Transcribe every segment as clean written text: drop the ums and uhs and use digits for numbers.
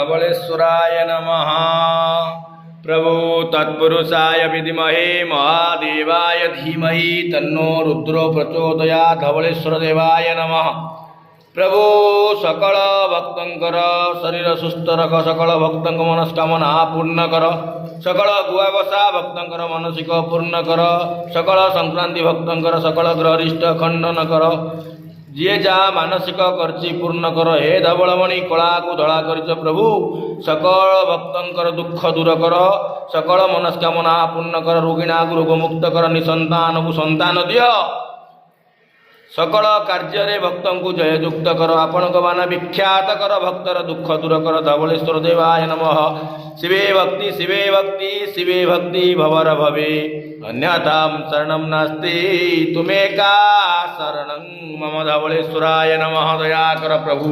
धवळेश्वराय नमः। प्रभो तत्पुरुषाय विद्महे महादेवाय धीमहि तन्नो रुद्रो प्रचोदयात्। धवळेश्वर देवाय नमः। प्रभो सकल भक्तंकर शरीर सुस्थ रख, सकल भक्तंक मनस्कामना पूर्ण कर, सकल गुआवसा भक्तंकर मानसिक पूर्ण कर, सकल संक्रांति भक्तंकर सकल ग्रहरिष्ट खंडन कर, जी जा मानसिक करची पूर्ण कर। हे धवळमणि कला को धड़ा कर प्रभु, सकल भक्तंकर दुख दूर कर, सकल मनस्कामना पूर्ण कर, रोगिणा को रोग मुक्त कर, निसंतान को संतान दिय, सकल कार्य भक्तों को जययुक्त कर, आपण मान विख्यात कर, भक्तर दुख दूर कर। धवळेश्वर देवाय नमः। शिवे भक्ति शिवे भक्ति शिवे भक्ति भवर भवे, अन्यथा शरणं नास्ति तुमेका शरणं मम। धवळेश्वराय नमः। दया कर प्रभु।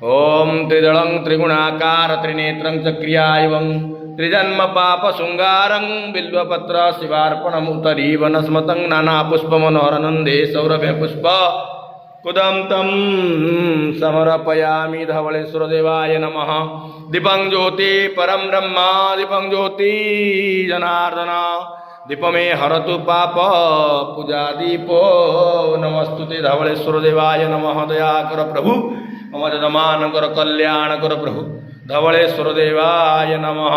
ओम त्रिदलं त्रिगुणाकार त्रिनेत्रं चक्रियायवं त्रिजन्म पाप शृंगारं बिल्वपत्र शिवार्पणमुतरी वनस्मतं नाना पुष्प मनोहरनंदे सौरभ्य पुष्प कुदं तं समर्पयामि। धवळेश्वर देवाय नमः। दीपं ज्योति परं ब्रह्म, दीपं ज्योति जनार्दन, दीपमे हरतु पाप पूजा दीपो नमस्तुते। धवळेश्वर देवाय नमः। दया कर प्रभु, मम जजमान कर, कल्याण कर प्रभु। धवळेश्वर देवाय नमः।